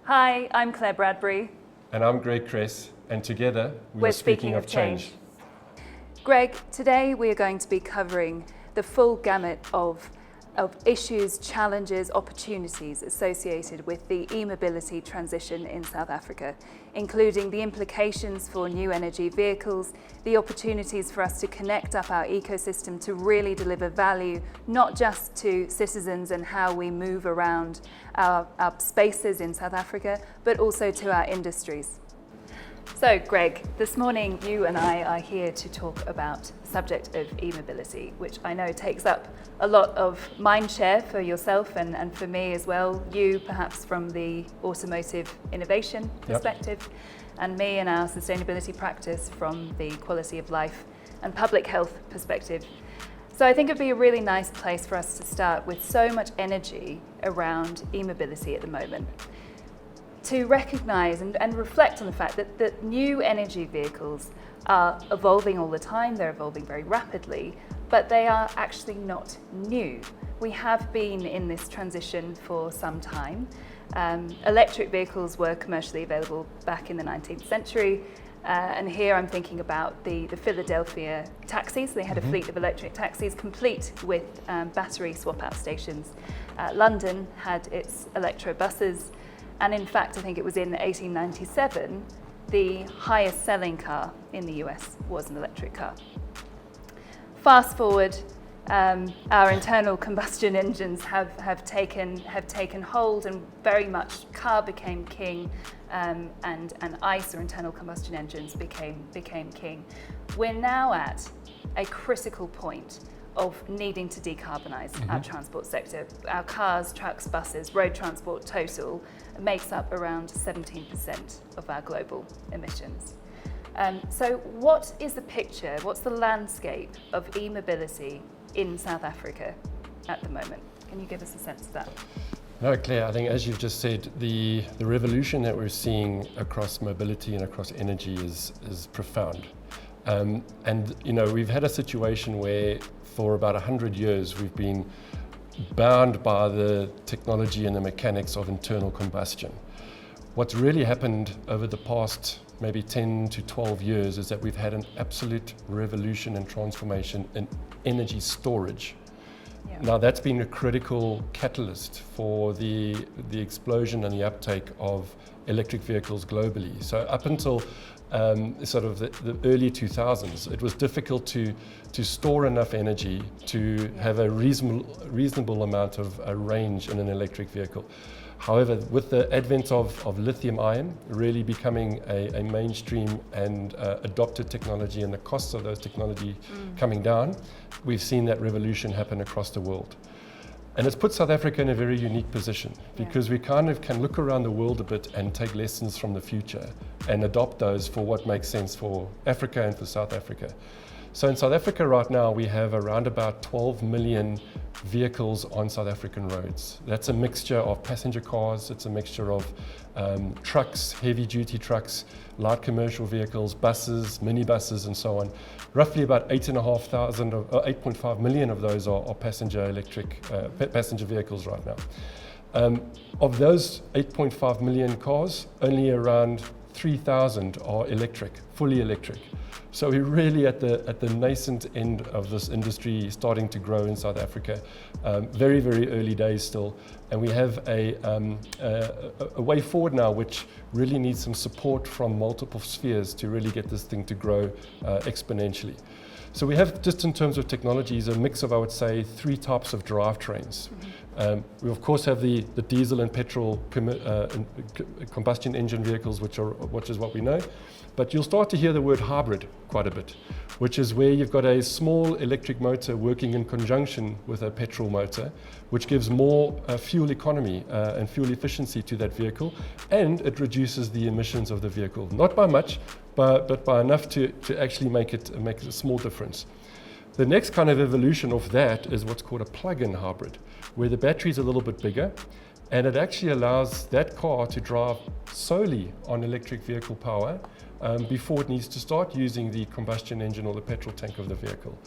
Hi, I'm Claire Bradbury. And I'm Cress, and together we're speaking of change. Greg, today we are going to be covering the full gamut of issues, challenges, opportunities associated with the e-mobility transition in South Africa, including the implications for new energy vehicles, the opportunities for us to connect up our ecosystem to really deliver value, not just to citizens and how we move around our spaces in South Africa, but also to our industries. So, Greg, this morning you and I are here to talk about the subject of e-mobility, which I know takes up a lot of mind share for yourself and for me as well. You perhaps from the automotive innovation perspective, and me and our sustainability practice from the quality of life and public health perspective. So I think it'd be a really nice place for us to start with so much energy around e-mobility at the moment, to recognise and reflect on the fact that new energy vehicles are evolving all the time, they're evolving very rapidly, but they are actually not new. We have been in this transition for some time. Electric vehicles were commercially available back in the 19th century, and here I'm thinking about the Philadelphia taxis. They had a fleet of electric taxis complete with battery swap-out stations. London had its electro buses. And in fact, I think it was in 1897, the highest selling car in the US was an electric car. Fast forward, our internal combustion engines have taken hold, and very much car became king, and ICE or internal combustion engines became king. We're now at a critical point of needing to decarbonise our transport sector. Our cars, trucks, buses, road transport total makes up around 17% of our global emissions. So what is the picture, what's the landscape of e-mobility in South Africa at the moment? Can you give us a sense of that? No, Claire, I think as you've just said, the revolution that we're seeing across mobility and across energy is profound. And you know, we've had a situation where for about 100 years we've been bound by the technology and the mechanics of internal combustion. What's really happened over the past maybe 10 to 12 years is that we've had an absolute revolution and transformation in energy storage. Yeah. Now that's been a critical catalyst for the explosion and the uptake of electric vehicles globally. So up until sort of the early 2000s, it was difficult to store enough energy to have a reasonable amount of range in an electric vehicle. However, with the advent of lithium ion really becoming a mainstream and adopted technology, and the costs of those technology coming down, we've seen that revolution happen across the world. And it's put South Africa in a very unique position because we kind of can look around the world a bit and take lessons from the future and adopt those for what makes sense for Africa and for South Africa. So in South Africa right now, we have around about 12 million vehicles on South African roads. That's a mixture of passenger cars, it's a mixture of trucks, heavy duty trucks, light commercial vehicles, buses, minibuses and so on. Roughly about 8.5 million of those are passenger passenger vehicles right now. Of those 8.5 million cars, only around 3,000 are electric, fully electric. So we're really at the nascent end of this industry starting to grow in South Africa. Very, very early days still. And we have a way forward now which really needs some support from multiple spheres to really get this thing to grow exponentially. So we have, just in terms of technologies, a mix of, I would say, 3 types of drivetrains. We of course have the diesel and petrol combustion engine vehicles, which is what we know. But you'll start to hear the word hybrid quite a bit, which is where you've got a small electric motor working in conjunction with a petrol motor, which gives more fuel economy and fuel efficiency to that vehicle, and it reduces the emissions of the vehicle. Not by much, but by enough to actually make a small difference. The next kind of evolution of that is what's called a plug-in hybrid, where the battery is a little bit bigger, and it actually allows that car to drive solely on electric vehicle power before it needs to start using the combustion engine or the petrol tank of the vehicle.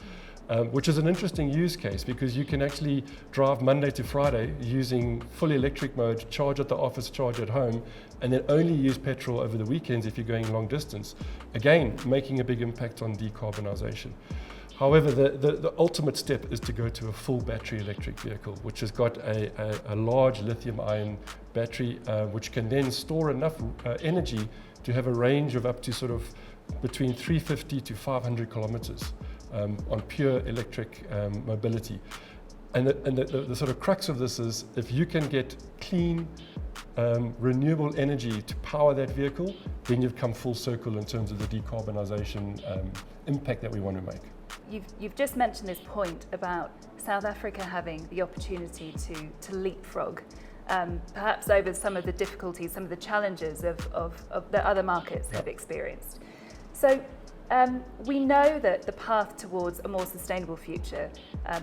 which is an interesting use case because you can actually drive Monday to Friday using full electric mode, charge at the office, charge at home, and then only use petrol over the weekends if you're going long distance. Again, making a big impact on decarbonisation. However, the ultimate step is to go to a full battery electric vehicle, which has got a large lithium-ion battery, which can then store enough energy to have a range of up to sort of between 350 to 500 kilometers on pure electric mobility. And the sort of crux of this is if you can get clean, renewable energy to power that vehicle, then you've come full circle in terms of the decarbonisation impact that we want to make. You've just mentioned this point about South Africa having the opportunity to leapfrog, perhaps over some of the difficulties, some of the challenges of that other markets have experienced. So we know that the path towards a more sustainable future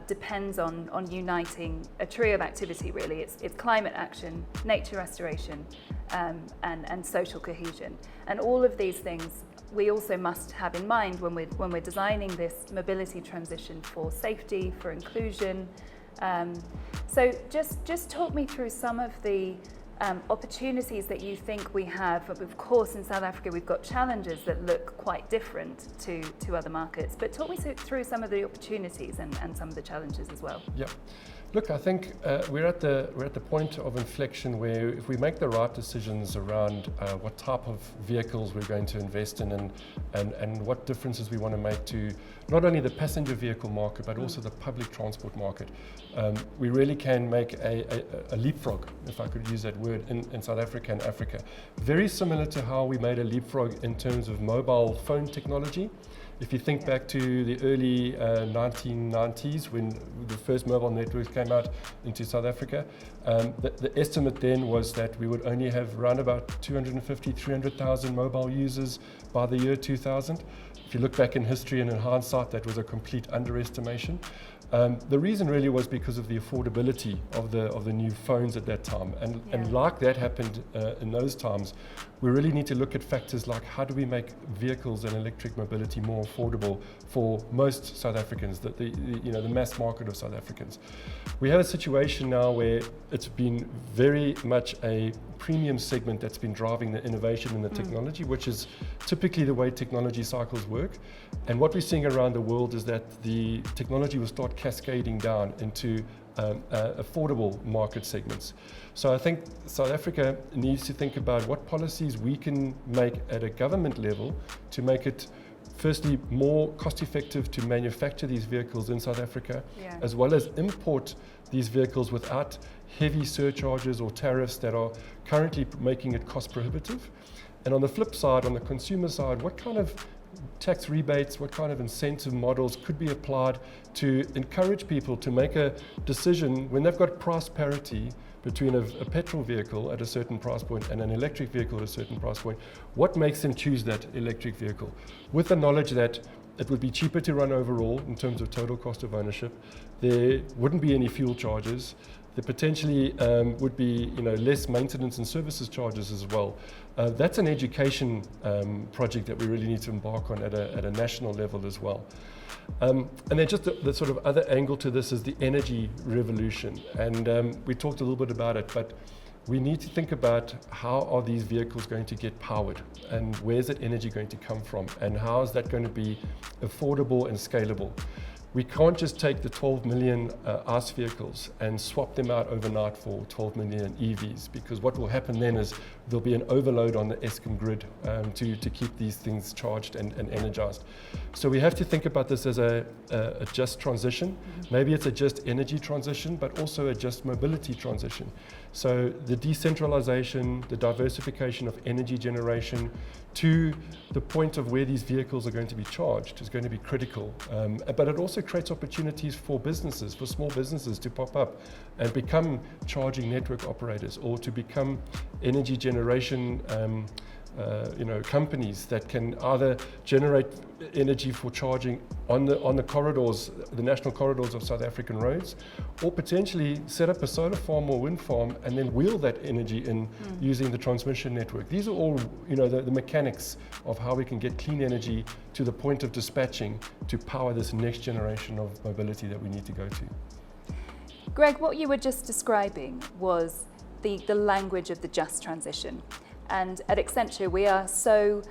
depends on uniting a trio of activity, really. It's climate action, nature restoration, and social cohesion. And all of these things we also must have in mind when we're designing this mobility transition for safety, for inclusion. So just talk me through some of the opportunities that you think we have. Of course, in South Africa, we've got challenges that look quite different to other markets, but talk me through some of the opportunities and some of the challenges as well. Yeah. Look, I think we're at the point of inflection where if we make the right decisions around what type of vehicles we're going to invest in and what differences we want to make to not only the passenger vehicle market but also the public transport market, we really can make a leapfrog, if I could use that word, in South Africa and Africa. Very similar to how we made a leapfrog in terms of mobile phone technology. If you think back to the early 1990s when the first mobile networks came out into South Africa, the estimate then was that we would only have around about 250, 300,000 mobile users by the year 2000. If you look back in history and in hindsight, that was a complete underestimation. The reason really was because of the affordability of the new phones at that time. And like that happened in those times, we really need to look at factors like how do we make vehicles and electric mobility more affordable for most South Africans, the mass market of South Africans. We have a situation now where it's been very much a premium segment that's been driving the innovation in the technology, which is typically the way technology cycles work. And what we're seeing around the world is that the technology will start cascading down into affordable market segments. So I think South Africa needs to think about what policies we can make at a government level to make it firstly more cost effective to manufacture these vehicles in South Africa, as well as import these vehicles without heavy surcharges or tariffs that are currently making it cost prohibitive. And on the flip side, on the consumer side, what kind of tax rebates, what kind of incentive models could be applied to encourage people to make a decision when they've got price parity between a petrol vehicle at a certain price point and an electric vehicle at a certain price point? What makes them choose that electric vehicle? With the knowledge that it would be cheaper to run overall in terms of total cost of ownership, there wouldn't be any fuel charges, there potentially would be less maintenance and services charges as well. That's an education project that we really need to embark on at a national level as well. And then just the sort of other angle to this is the energy revolution. And we talked a little bit about it, but we need to think about how are these vehicles going to get powered and where's that energy going to come from and how is that going to be affordable and scalable. We can't just take the 12 million ICE vehicles and swap them out overnight for 12 million EVs, because what will happen then is there'll be an overload on the Eskom grid to keep these things charged and energized. So we have to think about this as a just transition. Maybe it's a just energy transition, but also a just mobility transition. So the decentralization, the diversification of energy generation to the point of where these vehicles are going to be charged is going to be critical. But it also creates opportunities for businesses, for small businesses to pop up and become charging network operators or to become energy generation companies that can either generate energy for charging on the corridors, the national corridors of South African roads, or potentially set up a solar farm or wind farm and then wheel that energy in using the transmission network. These are all the mechanics of how we can get clean energy to the point of dispatching to power this next generation of mobility that we need to go to. Greg, what you were just describing was the language of the just transition. And at Accenture, we are so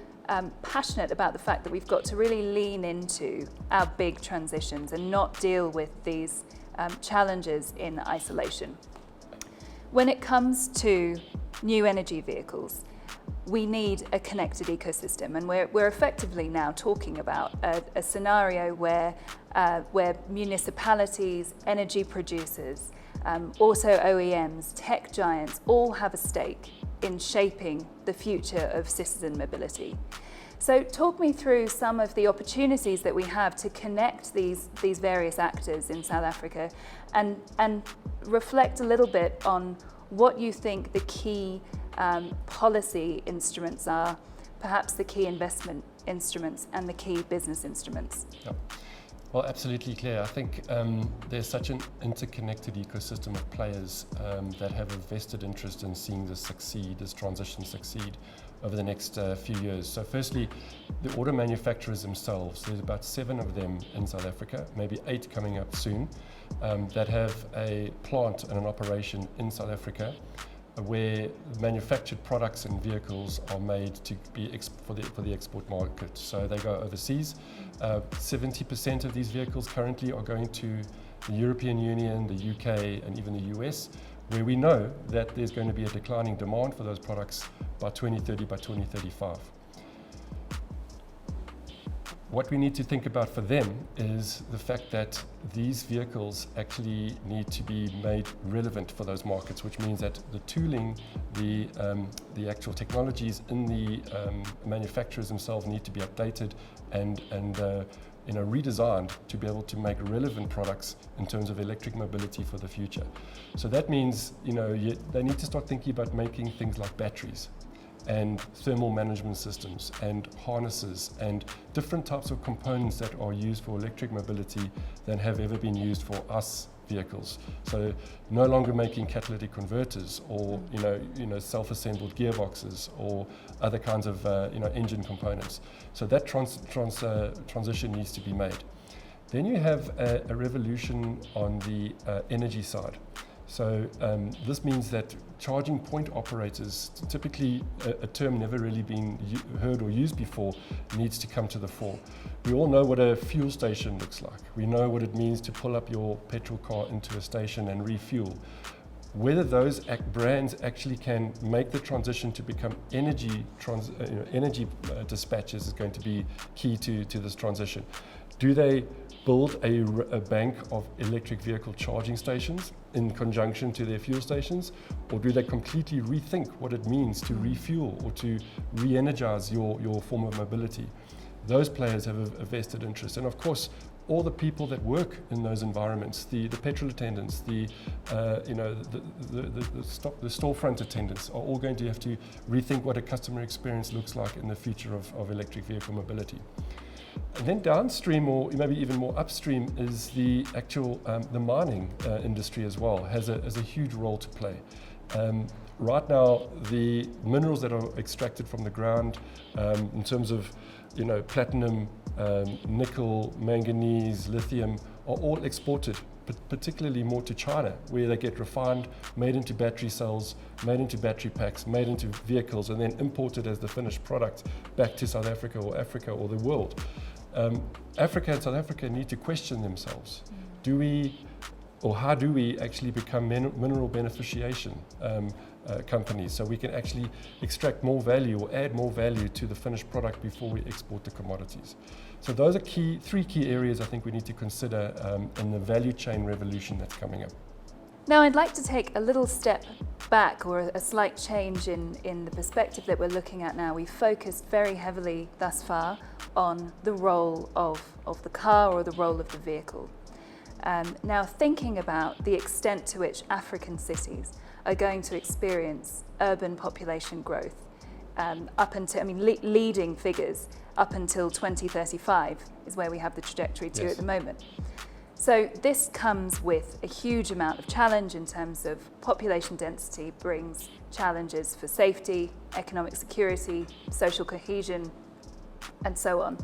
passionate about the fact that we've got to really lean into our big transitions and not deal with these challenges in isolation. When it comes to new energy vehicles, we need a connected ecosystem, and we're effectively now talking about a scenario where municipalities, energy producers, auto OEMs, tech giants all have a stake in shaping the future of citizen mobility. So talk me through some of the opportunities that we have to connect these various actors in South Africa and reflect a little bit on what you think the key policy instruments are, perhaps the key investment instruments and the key business instruments. Yep. Well, absolutely, Claire. I think there's such an interconnected ecosystem of players that have a vested interest in seeing this transition succeed over the next few years. So firstly, the auto manufacturers themselves, there's about 7 of them in South Africa, maybe 8 coming up soon, that have a plant and an operation in South Africa where manufactured products and vehicles are made to be for the export market. So they go overseas. 70% of these vehicles currently are going to the European Union, the UK, and even the US, where we know that there's going to be a declining demand for those products by 2030, by 2035. What we need to think about for them is the fact that these vehicles actually need to be made relevant for those markets, which means that the tooling, the actual technologies in the manufacturers themselves need to be updated and redesigned to be able to make relevant products in terms of electric mobility for the future. So that means they need to start thinking about making things like batteries and thermal management systems and harnesses and different types of components that are used for electric mobility than have ever been used for ICE vehicles. So no longer making catalytic converters or self-assembled gearboxes or other kinds of engine components. So that transition needs to be made. Then you have a revolution on the energy side. So this means that charging point operators, typically a term never really been heard or used before, needs to come to the fore. We all know what a fuel station looks like. We know what it means to pull up your petrol car into a station and refuel. Whether those brands actually can make the transition to become energy dispatchers is going to be key to this transition. Do they build a bank of electric vehicle charging stations in conjunction to their fuel stations, or do they completely rethink what it means to refuel or to re-energize your form of mobility? Those players have a vested interest, and of course all the people that work in those environments, the petrol attendants, the storefront attendants, are all going to have to rethink what a customer experience looks like in the future of electric vehicle mobility. And then downstream, or maybe even more upstream, is the actual the mining industry as well has a huge role to play. Right now, the minerals that are extracted from the ground, in terms of platinum, nickel, manganese, lithium, are all exported, particularly more to China, where they get refined, made into battery cells, made into battery packs, made into vehicles, and then imported as the finished product back to South Africa or the world. Africa and South Africa need to question themselves. How do we actually become mineral beneficiation companies, so we can actually extract more value or add more value to the finished product before we export the commodities? So those are three key areas I think we need to consider in the value chain revolution that's coming up. Now I'd like to take a little step back, or a slight change in the perspective that we're looking at now. We've focused very heavily thus far on the role of the car or the role of the vehicle. Now thinking about the extent to which African cities are going to experience urban population growth, up until, I mean, leading figures up until 2035 is where we have the trajectory to at the moment. So this comes with a huge amount of challenge in terms of population density, brings challenges for safety, economic security, social cohesion, and so on.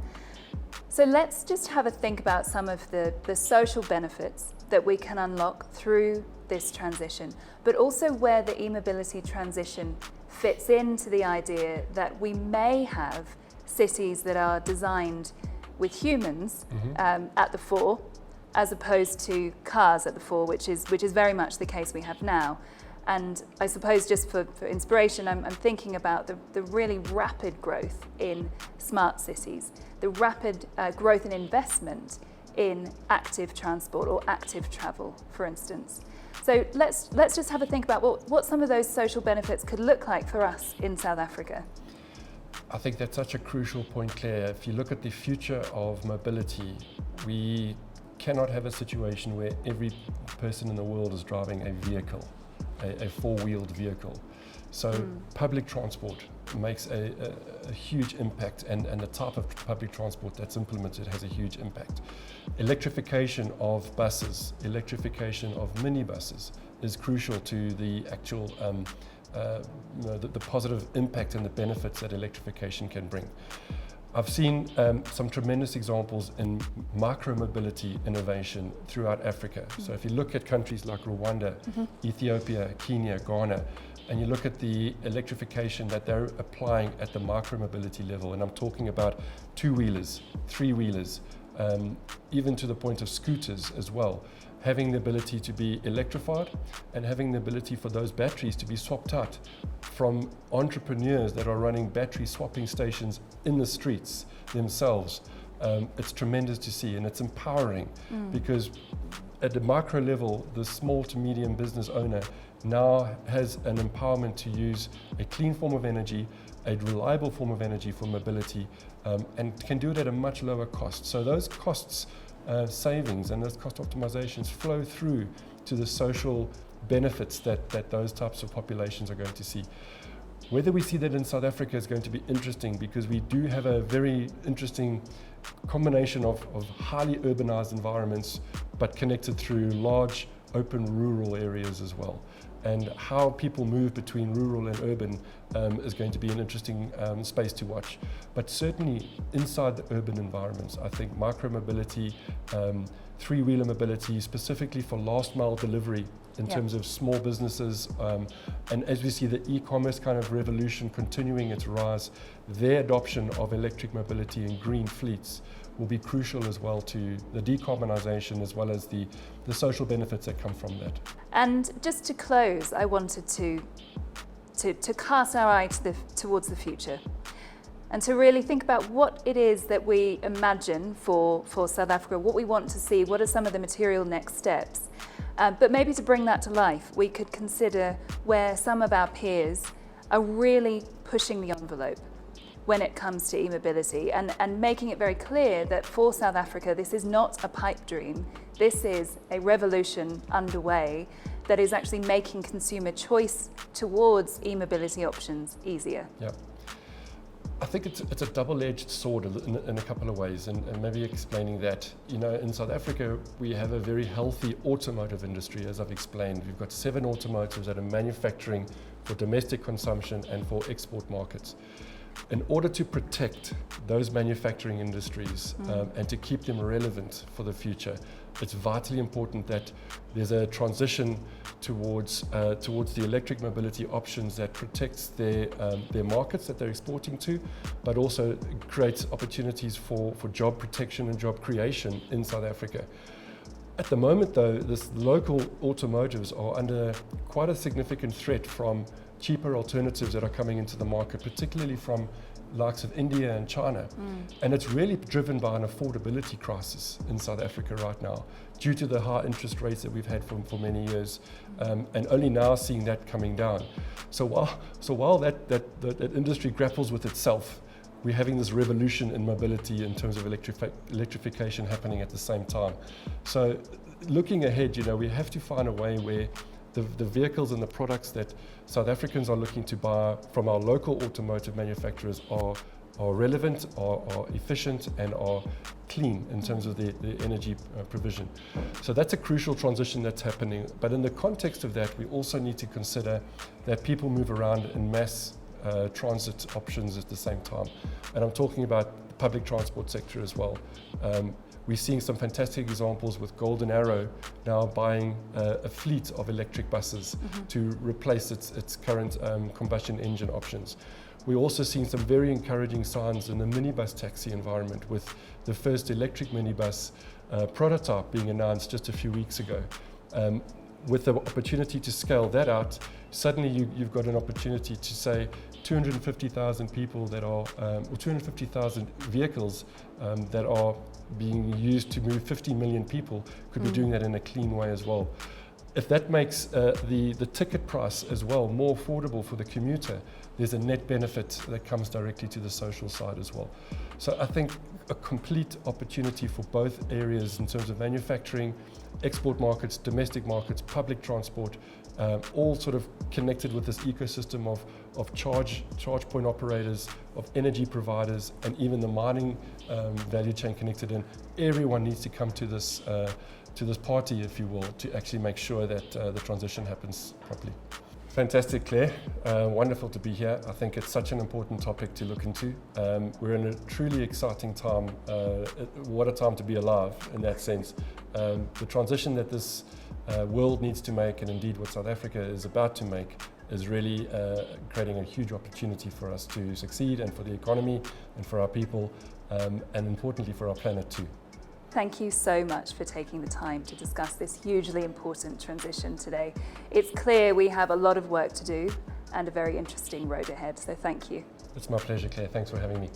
So let's just have a think about some of the social benefits that we can unlock through this transition, but also where the e-mobility transition fits into the idea that we may have cities that are designed with humans at the fore, as opposed to cars at the fore, which is very much the case we have now. And I suppose just for inspiration, I'm thinking about the really rapid growth in smart cities, the rapid growth in investment in active transport or active travel, for instance. So let's just have a think about what some of those social benefits could look like for us in South Africa. I think that's such a crucial point, Claire. If you look at the future of mobility, we cannot have a situation where every person in the world is driving a vehicle, a four-wheeled vehicle. So public transport makes a huge impact, and the type of public transport that's implemented has a huge impact. Electrification of buses, electrification of minibuses is crucial to the actual the positive impact and the benefits that electrification can bring. I've seen some tremendous examples in micro-mobility innovation throughout Africa. So if you look at countries like Rwanda, Ethiopia, Kenya, Ghana, and you look at the electrification that they're applying at the micro-mobility level, and I'm talking about two-wheelers, three-wheelers, even to the point of scooters as well, having the ability to be electrified and having the ability for those batteries to be swapped out from entrepreneurs that are running battery swapping stations in the streets themselves. It's tremendous to see, and it's empowering because at the micro level, the small to medium business owner now has an empowerment to use a clean form of energy, a reliable form of energy for mobility, and can do it at a much lower cost. So those costs savings and those cost optimizations flow through to the social benefits that those types of populations are going to see. Whether we see that in South Africa is going to be interesting, because we do have a very interesting combination of highly urbanized environments, but connected through large open rural areas as well. And how people move between rural and urban is going to be an interesting space to watch. But certainly inside the urban environments, I think micro-mobility, three-wheeler mobility, specifically for last mile delivery in terms of small businesses, and as we see the e-commerce kind of revolution continuing its rise, their adoption of electric mobility and green fleets will be crucial as well to the decarbonisation, as well as the social benefits that come from that. And just to close, I wanted to cast our eye towards the future, and to really think about what it is that we imagine for South Africa, what we want to see, what are some of the material next steps. But maybe to bring that to life, we could consider where some of our peers are really pushing the envelope when it comes to e-mobility, and making it very clear that for South Africa, this is not a pipe dream. This is a revolution underway that is actually making consumer choice towards e-mobility options easier. Yeah. I think it's a double-edged sword in a couple of ways, and maybe explaining that. You know, in South Africa, we have a very healthy automotive industry, as I've explained. We've got 7 automotives that are manufacturing for domestic consumption and for export markets. In order to protect those manufacturing industries and to keep them relevant for the future, it's vitally important that there's a transition towards the electric mobility options that protects their markets that they're exporting to, but also creates opportunities for job protection and job creation in South Africa. At the moment, though, this local automotives are under quite a significant threat from cheaper alternatives that are coming into the market, particularly from likes of India and China. And it's really driven by an affordability crisis in South Africa right now, due to the high interest rates that we've had for many years, and only now seeing that coming down. So while that industry grapples with itself, we're having this revolution in mobility in terms of electrification happening at the same time. So looking ahead, you know, we have to find a way where the vehicles and the products that South Africans are looking to buy from our local automotive manufacturers are relevant, are efficient, and are clean in terms of the energy provision. So that's a crucial transition that's happening. But in the context of that, we also need to consider that people move around in mass transit options at the same time. And I'm talking about the public transport sector as well. We're seeing some fantastic examples with Golden Arrow now buying a fleet of electric buses to replace its current combustion engine options. We're also seeing some very encouraging signs in the minibus taxi environment, with the first electric minibus prototype being announced just a few weeks ago. With the opportunity to scale that out, suddenly you've got an opportunity to say 250,000 people that are, or 250,000 vehicles that are being used to move 50 million people could be doing that in a clean way as well. If that makes the ticket price as well more affordable for the commuter, there's a net benefit that comes directly to the social side as well. So I think a complete opportunity for both areas in terms of manufacturing, export markets, domestic markets, public transport, all sort of connected with this ecosystem of charge point operators, of energy providers, and even the mining value chain connected in. Everyone needs to come to this party, if you will, to actually make sure that the transition happens properly. Fantastic, Claire. Wonderful to be here. I think it's such an important topic to look into. We're in a truly exciting time. What a time to be alive in that sense. The transition that this world needs to make, and indeed what South Africa is about to make, is really creating a huge opportunity for us to succeed, and for the economy, and for our people, and importantly for our planet too. Thank you so much for taking the time to discuss this hugely important transition today. It's clear we have a lot of work to do and a very interesting road ahead, so thank you. It's my pleasure, Claire. Thanks for having me.